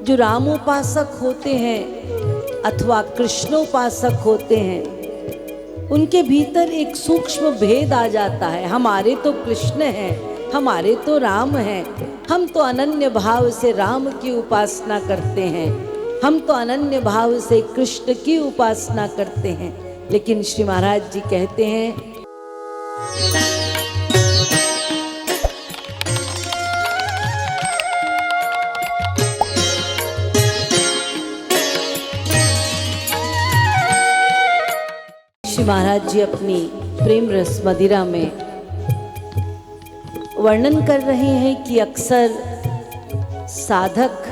जो रामोपासक होते हैं अथवा कृष्णोपासक होते हैं, उनके भीतर एक सूक्ष्म भेद आ जाता है। हमारे तो कृष्ण हैं, हमारे तो राम हैं, हम तो अनन्य भाव से राम की उपासना करते हैं, हम तो अनन्य भाव से कृष्ण की उपासना करते हैं। लेकिन श्री महाराज जी कहते हैं श्री महाराज जी अपनी प्रेम रस मदिरा में वर्णन कर रहे हैं कि अक्सर साधक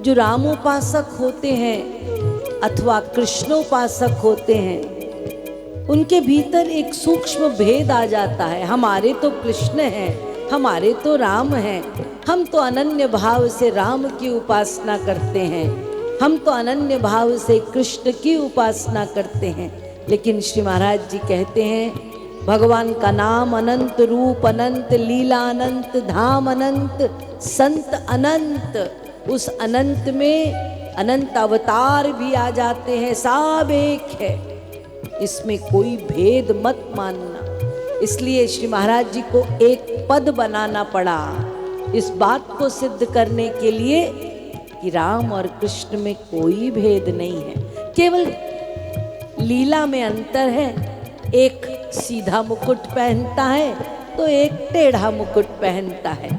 जो रामोपासक होते हैं अथवा कृष्णोपासक होते हैं, उनके भीतर एक सूक्ष्म भेद आ जाता है। हमारे तो कृष्ण हैं, हमारे तो राम हैं, हम तो अनन्य भाव से राम की उपासना करते हैं, हम तो अनन्य भाव से कृष्ण की उपासना करते हैं। लेकिन श्री महाराज जी कहते हैं भगवान का नाम अनंत, रूप अनंत, लीला अनंत, धाम अनंत, संत अनंत। उस अनंत में अनंत अवतार भी आ जाते हैं, सब एक है, इसमें कोई भेद मत मानना। इसलिए श्री महाराज जी को एक पद बनाना पड़ा इस बात को सिद्ध करने के लिए कि राम और कृष्ण में कोई भेद नहीं है, केवल लीला में अंतर है। एक सीधा मुकुट पहनता है तो एक टेढ़ा मुकुट पहनता है,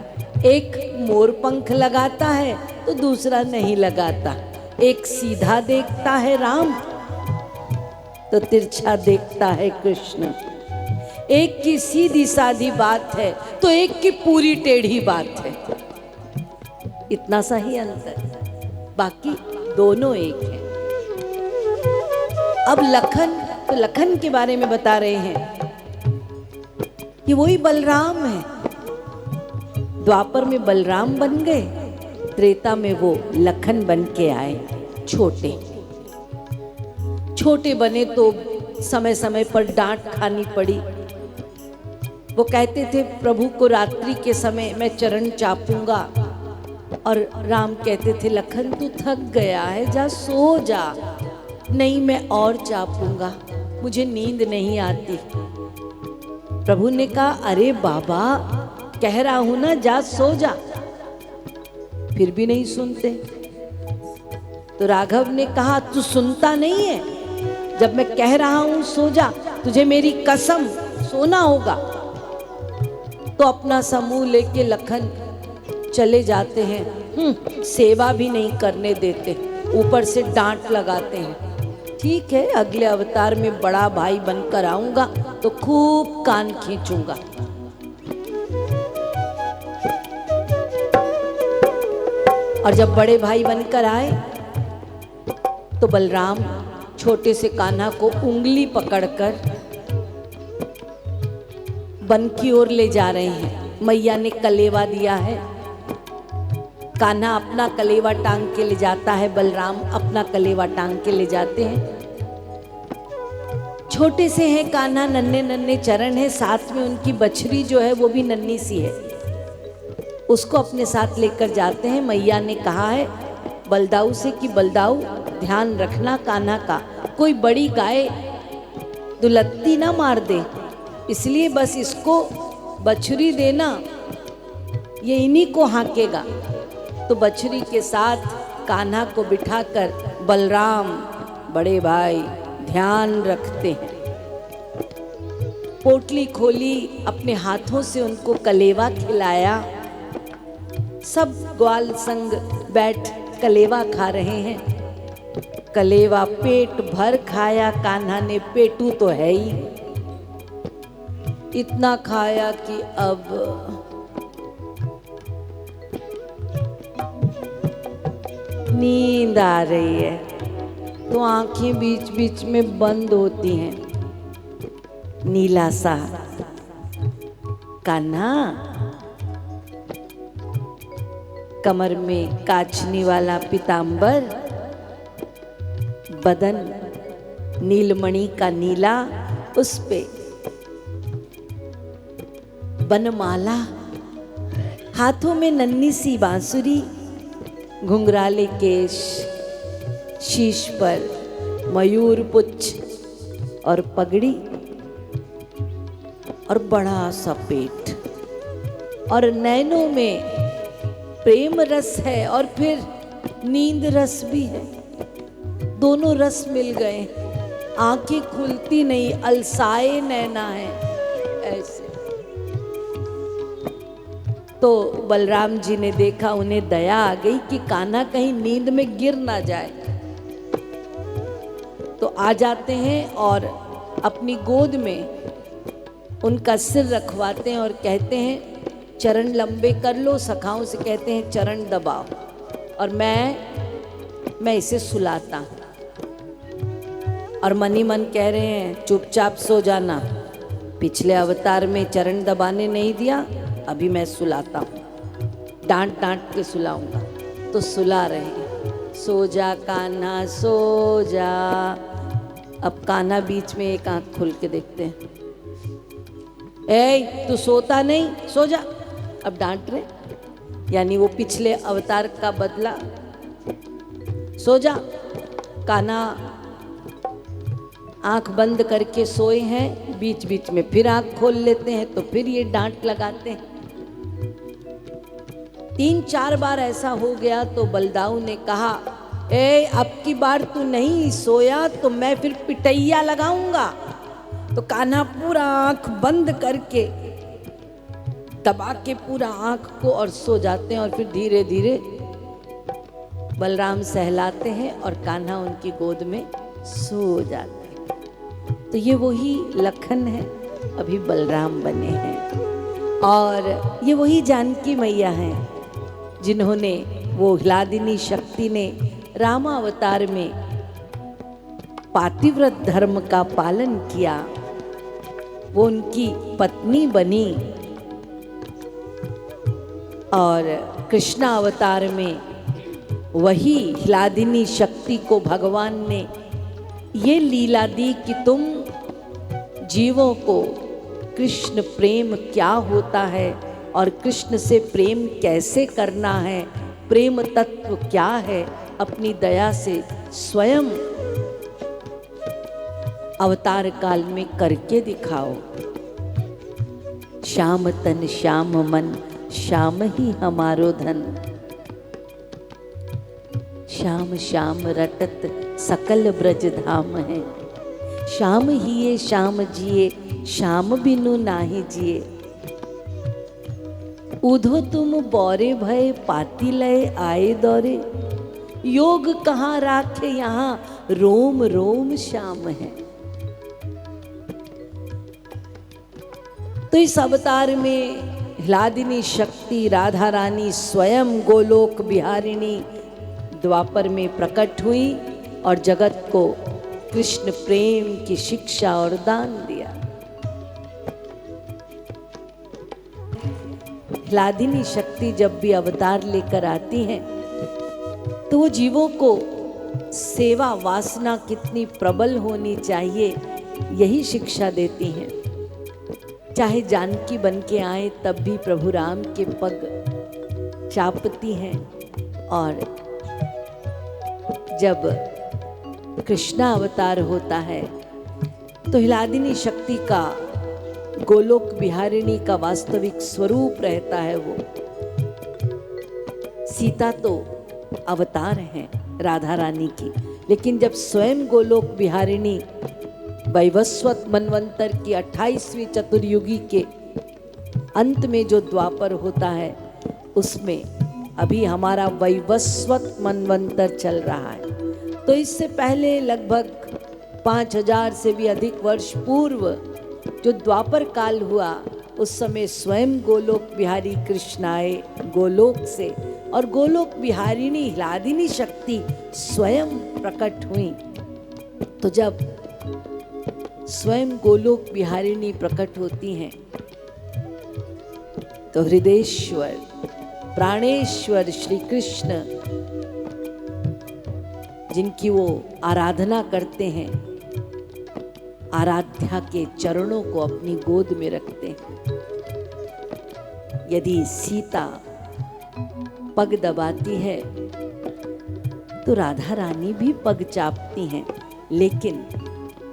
एक मोर पंख लगाता है तो दूसरा नहीं लगाता, एक सीधा देखता है राम तो तिरछा देखता है कृष्ण, एक की सीधी सादी बात है तो एक की पूरी टेढ़ी बात है। इतना सा ही अंतर, बाकी दोनों एक हैं। अब लखन, तो लखन के बारे में बता रहे हैं कि वही बलराम है। द्वापर में बलराम बन गए, त्रेता में वो लखन बन के आए। छोटे छोटे बने तो समय समय पर डांट खानी पड़ी। वो कहते थे प्रभु को रात्रि के समय मैं चरण चापूंगा, और राम कहते थे लखन तू थक गया है, जा सो जा। नहीं मैं और चापूंगा, मुझे नींद नहीं आती। प्रभु ने कहा अरे बाबा कह रहा हूं ना जा सो जा, फिर भी नहीं सुनते। तो राघव ने कहा तू सुनता नहीं है, जब मैं कह रहा हूं सो जा, तुझे मेरी कसम सोना होगा। तो अपना समूह लेके लखन चले जाते हैं, सेवा भी नहीं करने देते, ऊपर से डांट लगाते हैं। ठीक है अगले अवतार में बड़ा भाई बनकर आऊंगा तो खूब कान खींचूंगा। और जब बड़े भाई बनकर आए तो बलराम छोटे से कान्हा को उंगली पकड़कर वन की ओर ले जा रहे हैं। मैया ने कलेवा दिया है, कान्हा अपना कलेवा टांग के ले जाता है, बलराम अपना कलेवा टांग के ले जाते हैं। छोटे से हैं कान्हा, नन्हे नन्हे चरण है, साथ में उनकी बछड़ी जो है वो भी नन्ही सी है, उसको अपने साथ लेकर जाते हैं। मैया ने कहा है बलदाऊ से कि बलदाऊ ध्यान रखना कान्हा का, कोई बड़ी गाय दुलत्ती ना मार दे, इसलिए बस इसको बछड़ी देना, ये इन्हीं को हाँकेगा। तो बछड़ी के साथ कान्हा को बिठाकर बलराम बड़े भाई ध्यान रखते हैं। पोटली खोली, अपने हाथों से उनको कलेवा खिलाया, सब ग्वाल संग बैठ कलेवा खा रहे हैं। कलेवा पेट भर खाया कान्हा ने, पेटू तो है ही, इतना खाया कि अब नींद आ रही है, तो आंखें बीच बीच में बंद होती हैं। नीला सा कान्हा, कमर में काचनी वाला पीतांबर, बदन नीलमणि का नीला, उस पे बनमाला, हाथों में नन्ही सी बांसुरी, घुंघराले केश, शीश पर मयूर पुच्छ और पगड़ी, और बड़ा सा पेट, और नैनों में प्रेम रस है और फिर नींद रस भी है। दोनों रस मिल गए, आंखें खुलती नहीं, अलसाए नैना है ऐसे। तो बलराम जी ने देखा, उन्हें दया आ गई कि कान्हा कहीं नींद में गिर ना जाए। तो आ जाते हैं और अपनी गोद में उनका सिर रखवाते हैं और कहते हैं चरण लंबे कर लो। सखाओं से कहते हैं चरण दबाओ, और मैं इसे सुलाता हूं। और मन ही मन कह रहे हैं चुपचाप सो जाना, पिछले अवतार में चरण दबाने नहीं दिया, अभी मैं सुलाता हूँ, डांट डांट के सुलाऊंगा। तो सुला रहे हैं, सो जा कान्हा सो जा। अब कान्हा बीच में एक आंख खोल के देखते हैं, ए तू सोता नहीं, सो जा। अब डांट रहे, यानी वो पिछले अवतार का बदला। सो जा। कान्हा आंख बंद करके सोए हैं, बीच बीच में फिर आंख खोल लेते हैं, तो फिर ये डांट लगाते हैं। 3-4 बार ऐसा हो गया तो बलदाऊ ने कहा, ए अब की बार तू नहीं सोया तो मैं फिर पिटैया लगाऊंगा। तो कान्हा पूरा आंख बंद करके दबा के पूरा आंख को और सो जाते हैं, और फिर धीरे धीरे बलराम सहलाते हैं और कान्हा उनकी गोद में सो जाते हैं। तो ये वही लखन है, अभी बलराम बने हैं। और ये वही जानकी मैया हैं जिन्होंने, वो ह्लादिनी शक्ति ने रामावतार में पातिव्रत धर्म का पालन किया, वो उनकी पत्नी बनी। और कृष्णा अवतार में वही ह्लादिनी शक्ति को भगवान ने ये लीला दी कि तुम जीवों को कृष्ण प्रेम क्या होता है और कृष्ण से प्रेम कैसे करना है, प्रेम तत्व क्या है, अपनी दया से स्वयं अवतार काल में करके दिखाओ। श्याम तन श्याम मन, श्याम ही हमारो धन, श्याम श्याम रटत सकल ब्रज धाम है। श्याम हिये श्याम जिए, श्याम बिनु नाही जिए। उधो तुम बौरे भय, पाती लय आए दौरे। योग कहाँ राखे यहाँ, रोम रोम श्याम है। तो इस अवतार में ह्लादिनी शक्ति राधा रानी स्वयं गोलोक बिहारिणी द्वापर में प्रकट हुई और जगत को कृष्ण प्रेम की शिक्षा और दान दिया। ह्लादिनी शक्ति जब भी अवतार लेकर आती हैं तो वो जीवों को सेवा वासना कितनी प्रबल होनी चाहिए यही शिक्षा देती हैं। चाहे जानकी बन के आए तब भी प्रभु राम के पग चापती हैं, और जब कृष्णा अवतार होता है तो ह्लादिनी शक्ति का गोलोक बिहारिणी का वास्तविक स्वरूप रहता है वो। सीता तो अवतार हैं राधा रानी की, लेकिन जब स्वयं गोलोक बिहारिणी वैवस्वत मनवंतर की 28वीं चतुर्युगी के अंत में जो द्वापर होता है उसमें अभी हमारा वैवस्वत मनवंतर चल रहा है। तो इससे पहले लगभग 5000 से भी अधिक वर्ष पूर्व जो द्वापर काल हुआ उस समय स्वयं गोलोक बिहारी कृष्ण आए गोलोक से, और गोलोक बिहारिणी ह्लादिनी शक्ति स्वयं प्रकट हुई। तो जब स्वयं गोलोक बिहारिणी प्रकट होती हैं तो हृदयेश्वर प्राणेश्वर श्री कृष्ण जिनकी वो आराधना करते हैं, आराध्या के चरणों को अपनी गोद में रखते हैं। यदि सीता पग दबाती है तो राधा रानी भी पग चापती हैं, लेकिन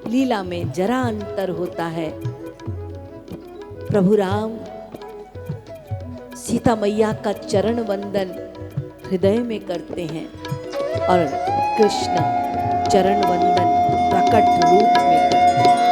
लीला में जरा अंतर होता है। प्रभु राम सीता मैया का चरण वंदन हृदय में करते हैं और कृष्ण चरण वंदन प्रकट रूप में करते हैं।